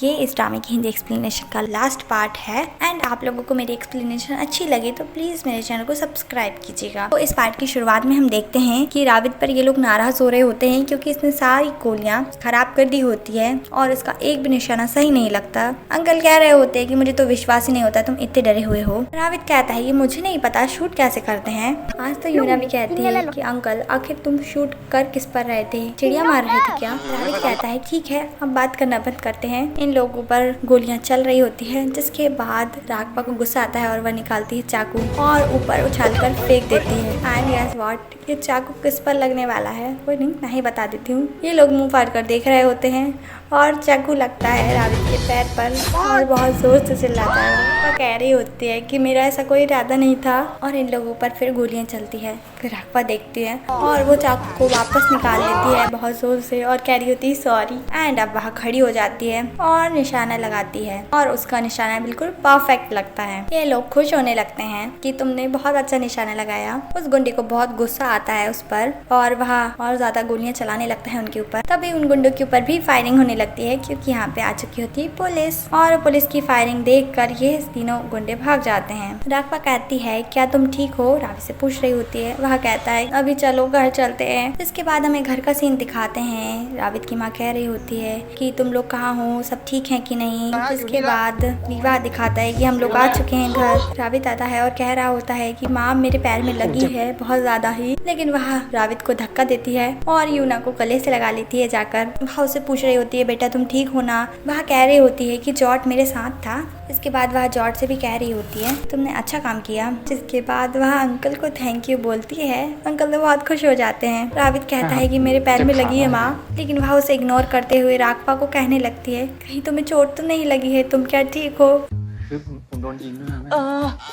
ये इस ड्रामे की हिंदी एक्सप्लेनेशन का लास्ट पार्ट है। एंड आप लोगों को मेरी एक्सप्लेनेशन अच्छी लगी तो प्लीज मेरे चैनल को सब्सक्राइब कीजिएगा। तो इस पार्ट की शुरुआत में हम देखते हैं कि राविद पर ये लोग नाराज हो रहे होते हैं क्योंकि इसने सारी गोलियां खराब कर दी होती है और इसका एक भी निशाना सही नहीं लगता। अंकल कह रहे होते हैं कि मुझे तो विश्वास ही नहीं होता, तुम इतने डरे हुए हो। राविद कहता है ये मुझे नहीं पता शूट कैसे करते हैं। आज तो यूना भी कहती है कि अंकल आखिर तुम शूट कर किस पर रहे थे, चिड़िया मार रहे थे क्या? राविद कहता है ठीक है हम बात करना बंद करते हैं। इन लोगों पर गोलियां चल रही होती है जिसके बाद राघवा को गुस्सा आता है और वह निकालती है चाकू और ऊपर उछालकर फेंक देती है। एंड यस व्हाट, ये चाकू किस पर लगने वाला है कोई नहीं, मैं बता देती हूँ। ये लोग मुंह फाड़ कर देख रहे होते हैं और चाकू लगता है राविद के पैर पर और बहुत जोर से चिल्लाता है। वह कह रही होती है कि मेरा ऐसा कोई इरादा नहीं था और इन लोगों पर फिर गोलियां चलती है। फिर राघवा देखती है और वो चाकू को वापस निकाल लेती है बहुत जोर से और कह रही होती है सॉरी। एंड अब वहाँ खड़ी हो जाती है और निशाना लगाती है और उसका निशाना बिल्कुल परफेक्ट लगता है। ये लोग खुश होने लगते हैं कि तुमने बहुत अच्छा निशाना लगाया। उस गुंडे को बहुत गुस्सा आता है उस पर और वह और ज्यादा गोलियां चलाने लगता है उनके ऊपर। तभी उन गुंडों के ऊपर भी फायरिंग होने लगती है क्योंकि यहाँ पे आ चुकी होती है पुलिस और पुलिस की फायरिंग देखकर ये तीनों गुंडे भाग जाते हैं। राघवा कहती है क्या तुम ठीक हो? राविद से पूछ रही होती है। वह कहता है अभी चलो घर चलते हैं। इसके बाद हमें घर का सीन दिखाते हैं। राविद की माँ कह रही होती है कि तुम लोग कहाँ हो, सब ठीक है कि नहीं। इसके बाद विवाह दिखाता है कि हम लोग आ चुके हैं घर। राविद आता है और कह रहा होता है कि माँ मेरे पैर में लगी है बहुत ज्यादा ही, लेकिन वह राविद को धक्का देती है और यूना को गले से लगा लेती है जाकर। वह उससे पूछ रही होती है बेटा तुम ठीक हो ना? वह कह रही होती है कि जॉर्ज मेरे साथ था। इसके बाद वह जॉर्ज से भी कह रही होती है तुमने अच्छा काम किया। जिसके बाद वह अंकल को थैंक यू बोलती है। अंकल तो बहुत खुश हो जाते हैं। राविद कहता है कि मेरे पैर में लगी है माँ, लेकिन वह उसे इग्नोर करते हुए राघवा को कहने लगती है कहीं तुम्हें चोट तो नहीं लगी है, तुम क्या ठीक हो?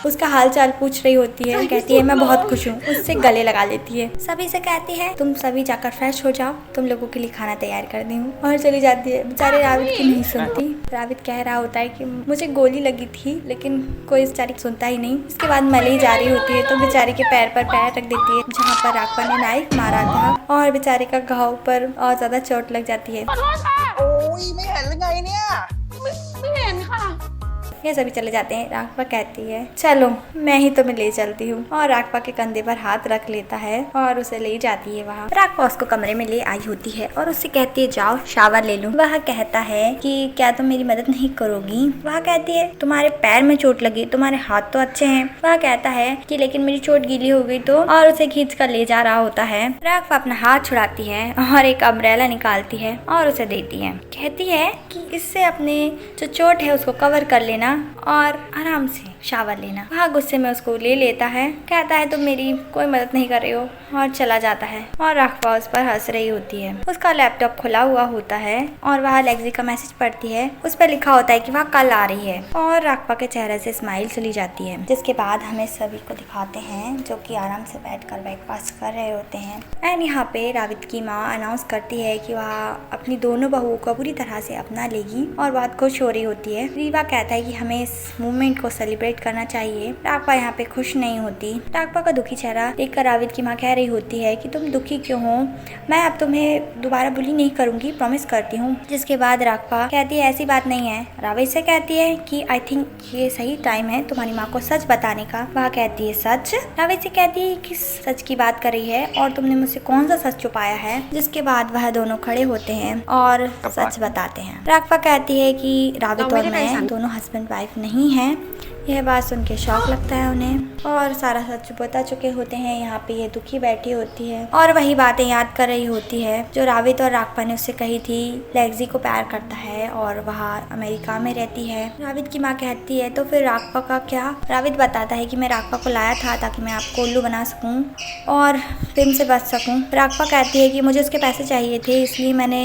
उसका हाल चाल पूछ रही होती है। कहती है मैं बहुत खुश हूँ। उससे गले लगा लेती है। सभी से कहती है तुम सभी जाकर फ्रेश हो जाओ, तुम लोगों के लिए खाना तैयार कर दी हूँ और चली जाती है। बेचारे राविद की नहीं सुनती। राविद कह रहा होता है कि मुझे गोली लगी थी लेकिन कोई बेचारी सुनता ही नहीं। इसके बाद मली जा रही होती है तो बेचारे के पैर पर पैर रख देती है जहाँ पर राघवा ने नाइफ मारा था और बेचारे का घाव पर और ज्यादा चोट लग जाती है। ये सभी चले जाते हैं। राघवा कहती है चलो मैं ही तुम्हें ले चलती हूँ और राघवा के कंधे पर हाथ रख लेता है और उसे ले जाती है। वहाँ राघवा उसको कमरे में ले आई होती है और उससे कहती है जाओ शावर ले लूँ। वह कहता है कि क्या तुम मेरी मदद नहीं करोगी? वह कहती है तुम्हारे पैर में चोट लगी, तुम्हारे हाथ तो अच्छे हैं। वह कहता है कि लेकिन मेरी चोट गीली हो गई तो, और उसे खींच कर ले जा रहा होता है। राघवा अपना हाथ छुड़ाती है और एक अम्ब्रेला निकालती है और उसे देती है। कहती है कि इससे अपने जो चोट है उसको कवर कर लेना और आराम से शावर लेना। वह गुस्से में उसको ले लेता है। कहता है तुम मेरी कोई मदद नहीं कर रहे हो और चला जाता है और राघवा उस पर हंस रही होती है। उसका लैपटॉप खुला हुआ होता है और वह लेक्सी का मैसेज पढ़ती है। उस पर लिखा होता है कि वह कल आ रही है और राघवा के चेहरे से स्माइल चली जाती है। जिसके बाद हमें सभी को दिखाते हैं जो कि आराम से बैठकर ब्रेकफास्ट कर रहे होते हैं। एंड यहाँ पे राविद की माँ अनाउंस करती है कि वह अपनी दोनों बहुओं को पूरी तरह से अपना लेगी और बहुत खुश हो रही होती है। रीवा कहता है कि हमें इस मूवमेंट को सेलिब्रेट करना चाहिए। राघवा यहाँ पे खुश नहीं होती। राघवा का दुखी चेहरा देखकर राविद की माँ कह रही होती है कि तुम दुखी क्यों हो? मैं अब तुम्हें दोबारा बुली नहीं करूंगी, प्रॉमिस करती हूँ। जिसके बाद राघवा कहती है ऐसी बात नहीं है। राविद से कहती है कि आई थिंक ये सही टाइम है तुम्हारी माँ को सच बताने का। वह कहती है सच? राविद से कहती है किस सच की बात कर रही है और तुमने मुझसे कौन सा सच छुपाया है? जिसके बाद वह दोनों खड़े होते हैं और सच बताते हैं। राघवा कहती है कि राविद और मैं दोनों हस्बैंड वाइफ नहीं है। यह बात सुन के शौक लगता है उन्हें और सारा सच बता चुके होते हैं। यहाँ पे ये दुखी बैठी होती है और वही बातें याद कर रही होती है जो राविद और राघवा ने उससे कही थी। लेक्सी को प्यार करता है और वह अमेरिका में रहती है। राविद की माँ कहती है तो फिर राघवा का क्या? राविद बताता है कि मैं राघवा को लाया था ताकि मैं आपको उल्लू बना सकूं और प्रेम से बच सकूं। राघवा कहती है कि मुझे उसके पैसे चाहिए थे इसलिए मैंने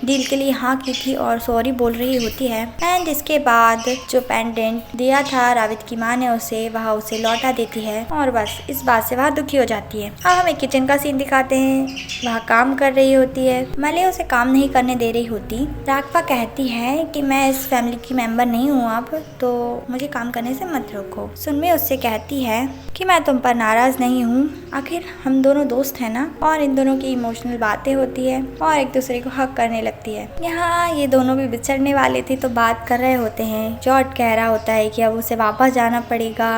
डील के लिए हाँ की थी और सॉरी बोल रही होती है। एंड इसके बाद जो पेंडेंट दिया था राविद की माँ ने वहाँ उसे लौटा देती है और बस इस बात से वहाँ दुखी हो जाती है। अब हमें किचन का सीन दिखाते हैं। वहाँ काम कर रही होती है। मले उसे काम नहीं करने दे रही होती। राघवा कहती है कि मैं इस फैमिली की मेंबर नहीं हूँ अब, तो मुझे काम करने से मत रोको। सुनमी उससे कहती है कि मैं तुम पर नाराज नहीं हूँ, आखिर हम दोनों दोस्त हैं ना। और इन दोनों की इमोशनल बातें होती है और एक दूसरे को हक करने लगती है। यहाँ ये दोनों भी बिछड़ने वाले थे तो बात कर रहे होते हैं। जॉर्ज कह रहा होता है कि अब उसे वापस जाना पड़ेगा।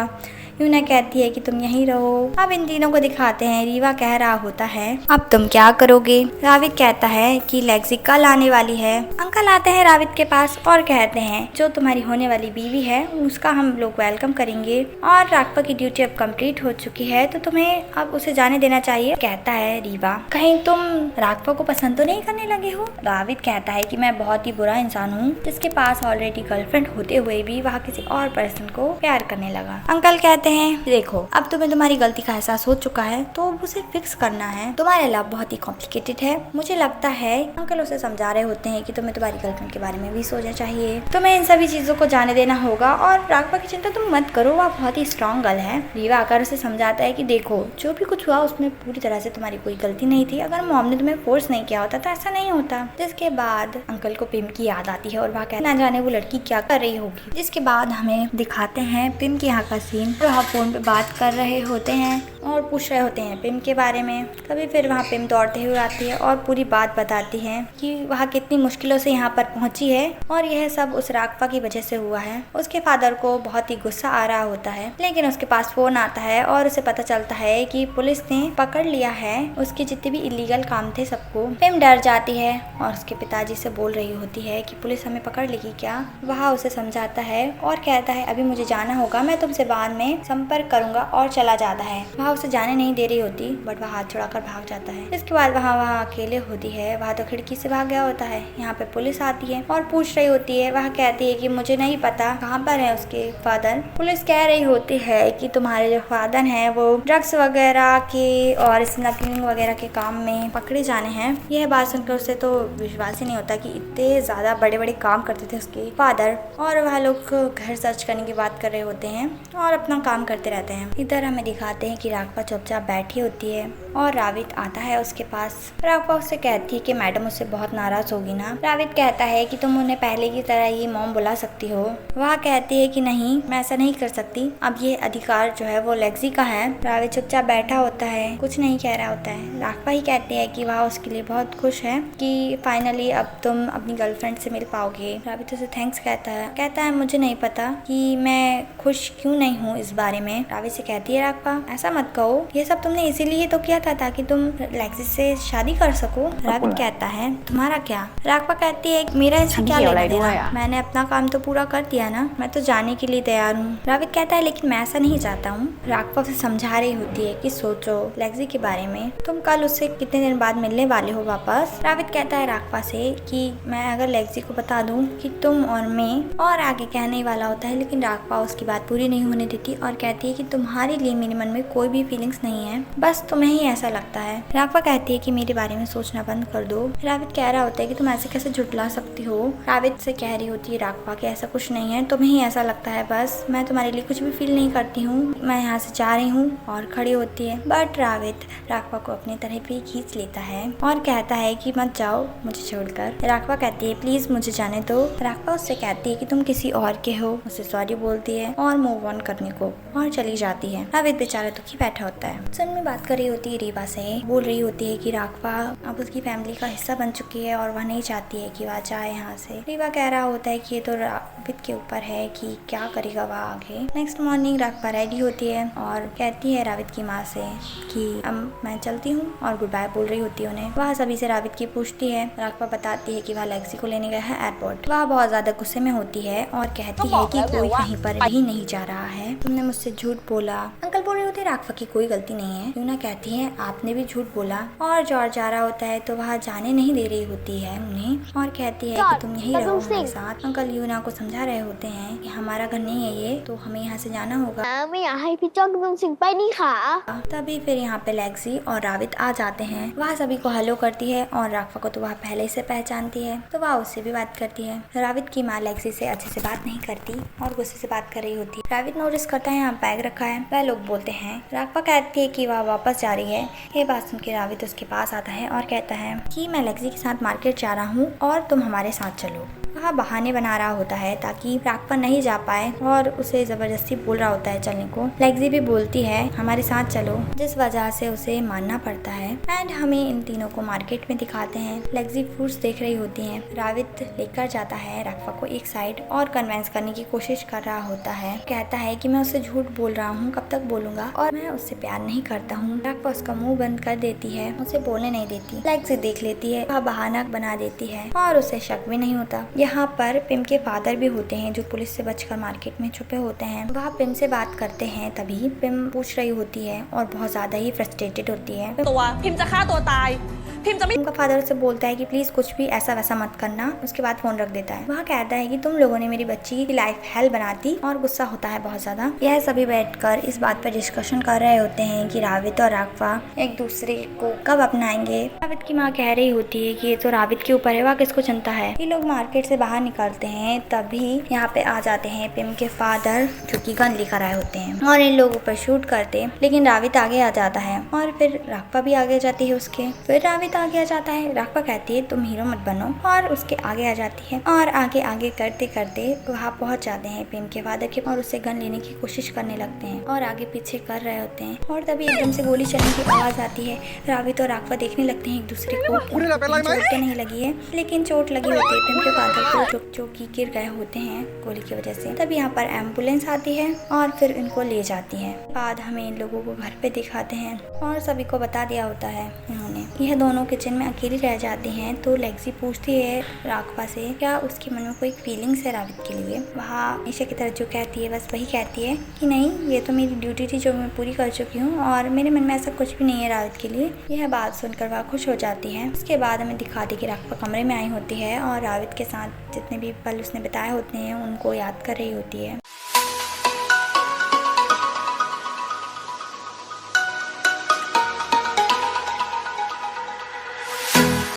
यूना कहती है कि तुम यहीं रहो। अब इन तीनों को दिखाते हैं। रीवा कह रहा होता है अब तुम क्या करोगे। राविद कहता है कि लेक्सी कल आने वाली है। अंकल आते हैं राविद के पास और कहते हैं जो तुम्हारी होने वाली बीवी है उसका हम लोग वेलकम करेंगे और राघवा की ड्यूटी अब कंप्लीट हो चुकी है तो तुम्हें अब उसे जाने देना चाहिए। कहता है रीवा कहीं तुम राघवा को पसंद तो नहीं करने लगे हो। राविद कहता है कि मैं बहुत ही बुरा इंसान हूँ जिसके पास ऑलरेडी गर्लफ्रेंड होते हुए भी वह किसी और पर्सन को प्यार करने लगा। अंकल कहते हैं देखो अब तुम्हें तुम्हारी गलती का एहसास हो चुका है तो उसे फिक्स करना है। तुम्हारा लव बहुत ही कॉम्प्लिकेटेड है मुझे लगता है। अंकल उसे समझा रहे होते हैं कि तुम्हें तुम्हारी गर्लफ्रेंड के बारे में भी सोचना चाहिए। तुम्हें इन सभी चीजों को जाने देना होगा और राघवा की चिंता तुम मत करो, वह बहुत ही स्ट्रॉन्ग गर्ल है। रीवा आकर उसे समझाता है कि देखो जो भी कुछ हुआ उसमें पूरी तरह से तुम्हारी कोई गलती नहीं थी। अगर मॉम ने तुम्हें फोर्स नहीं किया होता तो ऐसा नहीं होता। जिसके बाद अंकल को पिम की याद आती है और वह कहना जाने वो लड़की क्या कर रही होगी। जिसके बाद हमें दिखाते हैं पिम के यहाँ का सीन। फोन पे बात कर रहे होते हैं और पूछ रहे होते हैं पिम के बारे में। तभी फिर वहाँ पिम दौड़ते हुए आती है और पूरी बात बताती है कि वह कितनी मुश्किलों से यहाँ पर पहुँची है और यह सब उस राघवा की वजह से हुआ है। उसके फादर को बहुत ही गुस्सा आ रहा होता है लेकिन उसके पास फोन आता है और उसे पता चलता है कि पुलिस ने पकड़ लिया है उसके जितने भी इलीगल काम थे सबको। पिम डर जाती है और उसके पिताजी से बोल रही होती है कि पुलिस हमें पकड़ लेगी क्या। वह उसे समझाता है और कहता है अभी मुझे जाना होगा, मैं तुमसे बाद में संपर्क करूंगा और चला जाता है। वह उसे जाने नहीं दे रही होती बट वह हाथ छुड़ाकर भाग जाता है। इसके बाद वहाँ अकेले होती है। वह तो खिड़की से भाग गया होता है। यहाँ पे पुलिस आती है और पूछ रही होती है। वह कहती है कि मुझे नहीं पता कहाँ पर है उसके फादर। पुलिस कह रही होती है कि तुम्हारे जो फादर हैं वो ड्रग्स वगैरह के और स्मगलिंग वगैरह के काम में पकड़े जाने हैं। यह बात सुनकर उसे तो विश्वास ही नहीं होता कि इतने ज्यादा बड़े बड़े काम करते थे उसके फादर। और वह लोग घर सर्च करने की बात कर रहे होते हैं और अपना काम करते रहते हैं। इधर हमें दिखाते हैं कि राघवा चुपचाप बैठी होती है और राविद आता है उसके पास। राघवा उससे कहती है कि मैडम उससे बहुत नाराज होगी ना। राविद कहता है कि तुम उन्हें पहले की तरह ही मॉम बुला सकती हो। वह कहती है कि नहीं मैं ऐसा नहीं कर सकती, अब ये अधिकार जो है वो लेक्सी का है। राविद चुपचाप बैठा होता है, कुछ नहीं कह रहा होता है। राघवा ही कहती है कि वह उसके लिए बहुत खुश है कि फाइनली अब तुम अपनी गर्लफ्रेंड से मिल पाओगे। राविद उसे थैंक्स कहता है मुझे नहीं पता कि मैं खुश क्यों नहीं हूँ इस बारे में। राविद से कहती है राघवा ऐसा मत कहो, ये सब तुमने इसीलिए तो किया था ताकि तुम लेक्सी से शादी कर सको। राविद कहता है तुम्हारा क्या। राघवा कहती है मेरा इससे क्या लेना देना, मैंने अपना काम तो पूरा कर दिया ना, मैं तो जाने के लिए तैयार हूँ। राविद कहता है लेकिन मैं ऐसा नहीं चाहता हूँ। राघवा उसे समझा रही होती है कि सोचो लेक्सी के बारे में, तुम कल उससे कितने दिन बाद मिलने वाले हो वापस। राविद कहता है राघवा से कि मैं अगर लेक्सी को बता दूं कि तुम और मैं, और आगे कहने वाला होता है लेकिन राघवा उसकी बात पूरी नहीं होने देती और कहती है कि तुम्हारे लिए मेरे मन में कोई भी फीलिंग्स नहीं है, बस तुम्हें ही ऐसा लगता है। राघवा कहती है कि मेरे बारे में सोचना बंद कर दो। राविद कह रहा होता है कि तुम ऐसे कैसे झुठला सकती हो। राविद से कह रही होती है राघवा कि ऐसा कुछ नहीं है, तुम्हें ही ऐसा लगता है, बस मैं तुम्हारे लिए कुछ भी फील नहीं करती हूँ, मैं यहाँ से जा रही हूँ। और खड़ी होती है बट राविद राघवा को अपनी तरफ ही खींच लेता है और कहता है कि मत जाओ मुझे छोड़कर। राघवा कहती है प्लीज मुझे जाने दो। राघवा उससे कहती है कि तुम किसी और के हो, उसे सॉरी बोलती है और मूव ऑन करने को और चली जाती है। राविद बेचारा दुखी बैठा होता है। सनमी बात कर रही होती है रीवा से, बोल रही होती है कि राघवा अब उसकी फैमिली का हिस्सा बन चुकी है और वह नहीं चाहती है कि वह जाए यहाँ से। रीवा कह रहा होता है कि ये तो राविद के ऊपर है कि क्या करेगा वह आगे। नेक्स्ट मॉर्निंग राघवा रेडी होती है और कहती है राविद की माँ से कि अब मैं चलती हूँ और गुड बाय बोल रही होती है उन्हें। वह सभी से राविद की पूछती है। राघवा बताती है कि वह लेक्सी को लेने गया है एयरपोर्ट। वह बहुत ज्यादा गुस्से में होती है और कहती है कि कोई कहीं पर भी नहीं जा रहा है, तुमने मुझसे झूठ बोला। अंकल बोल रहे होते राघवा की कोई गलती नहीं है। यूना कहती है आपने भी झूठ बोला। और जॉर्ज जा रहा होता है तो वह जाने नहीं दे रही होती है उन्हें और कहती है कि तुम यहीं रहो हमारे साथ। अंकल यूना को समझा रहे होते हैं कि हमारा घर नहीं है ये, तो हमें यहाँ से जाना होगा। ไม่อยากให้พี่จ้องดำสิงไปนี่ค่ะ तभी फिर यहाँ पे लेक्सी और रावित आ जाते हैं। वह सभी को हेलो करती है और राघवा को तो वह पहले से पहचानती है, तो वह उससे भी बात करती है। रावित की माँ लेक्सी से अच्छे से बात नहीं करती और गुस्से से बात कर रही होती है। रावित नोटिस करता है यहाँ बैग रखा है। वह लोग बोलते हैं। राघवा कहती है कि वह वापस जा रही है। ये बात सुन के रावित उसके पास आता है और कहता है कि मैं लेक्सी के साथ मार्केट जा रहा हूँ और तुम हमारे साथ चलो। वह बहाने बना रहा होता है ताकि राघवा नहीं जा पाए और उसे जबरदस्ती बोल रहा होता है चलने को। लेक्सी भी बोलती है हमारे साथ चलो, जिस वजह से उसे मानना पड़ता है। एंड हमें इन तीनों को मार्केट में दिखाते हैं। लेक्सी फ्रूट्स देख रही होती है। रावित लेकर जाता है राघवा को एक साइड और कन्विंस करने की कोशिश कर रहा होता है। कहता है कि मैं उससे झूठ बोल रहा हूँ, कब तक बोलूंगा, और मैं उससे प्यार नहीं करता हूँ। राघवा उसका मुंह बंद कर देती है, उसे बोलने नहीं देती। लेक्सी देख लेती है, वह बहाना बना देती है और उसे शक भी नहीं होता। यहाँ पर पिम के फादर भी होते हैं जो पुलिस से बचकर मार्केट में छुपे होते हैं। वह पिम से बात करते हैं। तभी पिम पूछ रही होती है और बहुत ज्यादा ही फ्रस्ट्रेटेड होती है। พิมจะฆ่าตัวตายพิมจะไม่ उनका फादर उससे बोलता है कि प्लीज कुछ भी ऐसा वैसा मत करना। उसके बाद फोन रख देता है। वह कहता है कि तुम लोगों ने मेरी बच्ची की लाइफ हेल बना दी और गुस्सा होता है बहुत ज्यादा। यह सभी बैठकर इस बात पर डिस्कशन कर रहे होते हैं कि रावित और राघवा एक दूसरे को कब अपनाएंगे। रावित की माँ कह रही होती है कि ये तो रावित के ऊपर है, वह किसको चिंता है। ये लोग मार्केट से बाहर निकलते हैं। तभी यहाँ पे आ जाते हैं पिम के फादर जो कि गन लेकर आए होते हैं और इन लोगों पर शूट करते, लेकिन रावित आगे आ जाता है और फिर राघवा भी आगे जाती है उसके। फिर रावित आगे आ जाता है। राघवा कहती है तुम हीरो मत बनो और उसके आगे आ जाती है और आगे आगे करते करते वहाँ पहुँच जाते हैं पिम के फादर के और उससे गन लेने की कोशिश करने लगते हैं और आगे पीछे कर रहे होते हैं। और तभी एकदम से गोली चलने की आवाज आती है। रावित और राघवा देखने लगते हैं एक दूसरे को। चोट तो नहीं लगी है लेकिन चोट लगी होती है पिम के फादर को जो कि गिर गए होते हैं गोली की वजह से। तभी यहाँ पर एम्बुलेंस आती है और फिर इनको ले जाती है। बाद हमें इन लोगों को घर पे दिखाते हैं और सभी को बता दिया होता है इन्होंने। यह दोनों किचन में अकेली रह जाती हैं तो लेक्सी पूछती है राघवा से क्या उसके मन में कोई फीलिंग्स है रावित के लिए। वहाँ हमेशा की तरह जो कहती है बस वही कहती है कि नहीं ये तो मेरी ड्यूटी थी जो मैं पूरी कर चुकी हूँ और मेरे मन में ऐसा कुछ भी नहीं है रावित के लिए। यह बात सुनकर वह खुश हो जाती है। उसके बाद हमें दिखाती कि राघवा कमरे में आई होती है और रावित के साथ जितने भी पल उसने बिताए होते हैं उनको याद कर रही होती है।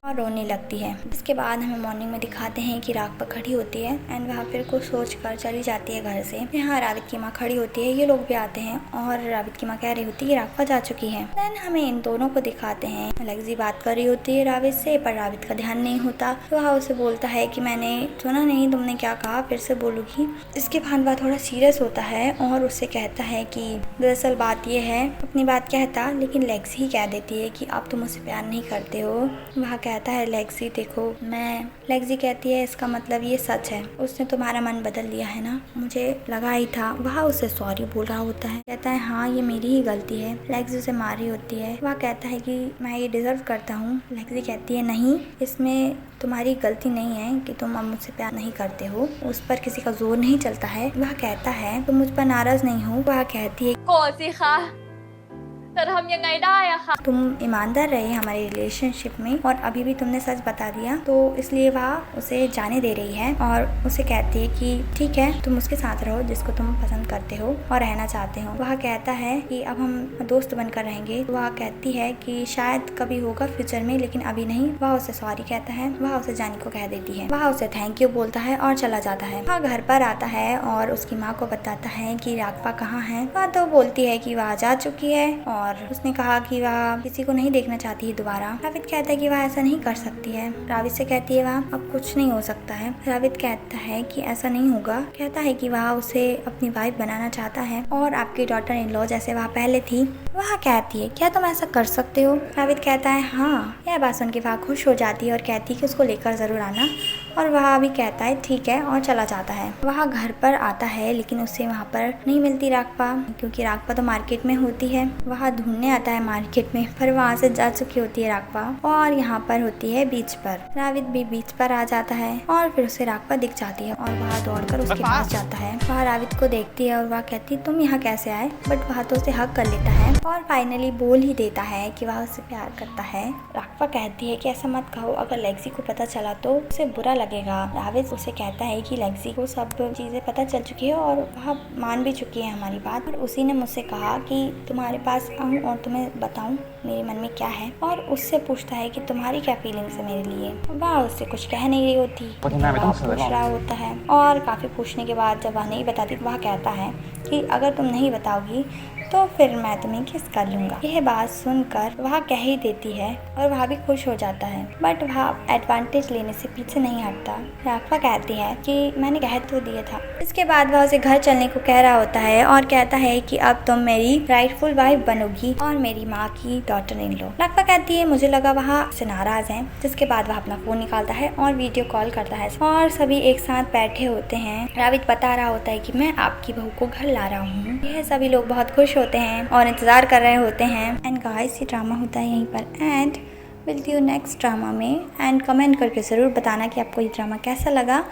और रोने लगती है। इसके बाद हमें मॉर्निंग में दिखाते हैं कि राघवा खड़ी होती है एंड वहाँ फिर कुछ सोच कर चली जाती है घर से। यहाँ रावित की माँ खड़ी होती है। ये लोग भी आते हैं और रावित की माँ कह रही होती है कि राघवा जा चुकी है। देन हमें इन दोनों को दिखाते हैं। लेक्सी बात कर रही होती है रावित से पर रावित का ध्यान नहीं होता। वह उसे बोलता है कि मैंने सुना नहीं तुमने क्या कहा, फिर से बोलूंगी। इसके बाद वह थोड़ा सीरियस होता है और उससे कहता है कि दरअसल बात यह है। अपनी बात कहता लेकिन लेक्सी ही कह देती है कि अब तुम मुझसे प्यार नहीं करते हो। वह कहता है लेक्सी देखो मैं। लेक्सी कहती है इसका मतलब ये सच है, उसने तुम्हारा मन बदल लिया है ना, मुझे लगा ही था। वह उसे सॉरी बोल रहा होता है। कहता है हाँ ये मेरी ही गलती है। लेक्सी उसे मार रही होती है। वह कहता है कि मैं ये डिजर्व करता हूँ। लेक्सी कहती है नहीं इसमें तुम्हारी गलती नहीं है कि तुम अब मुझसे प्यार नहीं करते हो, उस पर किसी का जोर नहीं चलता है। वह कहता है तुम मुझ पर नाराज नहीं हो। वह कहती है โกรธสิคะแต่ทำยังไงได้อะคะ तुम ईमानदार रहे हमारे रिलेशनशिप में और अभी भी तुमने सच बता दिया, तो इसलिए वह उसे जाने दे रही है और उसे कहती है कि ठीक है तुम उसके साथ रहो जिसको तुम पसंद करते हो और रहना चाहते हो। वह कहता है कि अब हम दोस्त बनकर रहेंगे। वह कहती है कि शायद कभी होगा फ्यूचर में लेकिन अभी नहीं। वह उसे सॉरी कहता है। वह उसे जाने को कह देती है। वह उसे थैंक यू बोलता है और चला जाता है। वह घर पर आता है और उसकी माँ को बताता है कि राघवा कहाँ है। वह तो बोलती है कि वह जा चुकी है और उसने कहा कि वह किसी को नहीं देखना चाहती है दोबारा। रावित कहता है कि वह ऐसा नहीं कर सकती है। रावित से कहती है वह अब कुछ नहीं हो सकता है। रावित कहता है कि ऐसा नहीं होगा। कहता है कि वह उसे अपनी वाइफ बनाना चाहता है और आपकी डॉटर इन लॉ जैसे वह पहले थी। वह कहती है क्या तुम ऐसा कर सकते हो। रावित कहता है हाँ। यह बात सुन के वह खुश हो जाती है और कहती है कि उसको लेकर जरूर आना। और वह भी कहता है ठीक है और चला जाता है। वह घर पर आता है लेकिन उसे वहाँ पर नहीं मिलती राघवा, क्योंकि राघवा तो मार्केट में होती है। वह ढूंढने आता है मार्केट में, पर वहाँ से जा चुकी होती है राघवा और यहाँ पर होती है बीच पर। रावित भी बीच पर आ जाता है और फिर उसे राघवा दिख जाती है और वह दौड़कर उसके पास जाता है। वह रावित को देखती है और वह कहती है तुम यहाँ कैसे आए, बट वह तो उसे हक कर लेता है और फाइनली बोल ही देता है कि वह उससे प्यार करता है। राघवा कहती है कि ऐसा मत कहो, अगर लेक्सी को पता चला तो उसे बुरा लगेगा। रावित उसे कहता है कि लेक्सी को सब चीजें पता चल चुकी है और वह मान भी चुकी है हमारी बात, और उसी ने मुझसे कहा कि तुम्हारे पास आऊं और तुम्हें बताऊं मेरे मन में क्या है, और उससे पूछता है कि तुम्हारी क्या फीलिंग्स है मेरे लिए। वह उससे कुछ कह नहीं रही होती, पूछ रहा होता है और काफी पूछने के बाद जब वह नहीं बताती वह कहता है कि अगर तुम नहीं बताओगी तो फिर मैं तुम्हें किस कर लूँगा। यह बात सुनकर वह कह ही देती है और वह भी खुश हो जाता है, बट वह एडवांटेज लेने से पीछे नहीं हटता। राघवा कहती है कि मैंने कह तो दिया था। इसके बाद वह उसे घर चलने को कह रहा होता है और कहता है कि अब तुम मेरी राइटफुल वाइफ बनोगी और मेरी माँ की डॉटर इन लो। राघवा कहती है मुझे लगा वह से नाराज है, जिसके बाद वह अपना फोन निकालता है और वीडियो कॉल करता है और सभी एक साथ बैठे होते हैं। रावित बता रहा होता है कि मैं आपकी बहू को घर ला रहा हूँ। यह सभी लोग बहुत खुश होते हैं और इंतजार कर रहे होते हैं। एंड गाइस ये ड्रामा होता है यहीं पर एंड। मिलती हूँ नेक्स्ट ड्रामा में एंड कमेंट करके ज़रूर बताना कि आपको ये ड्रामा कैसा लगा।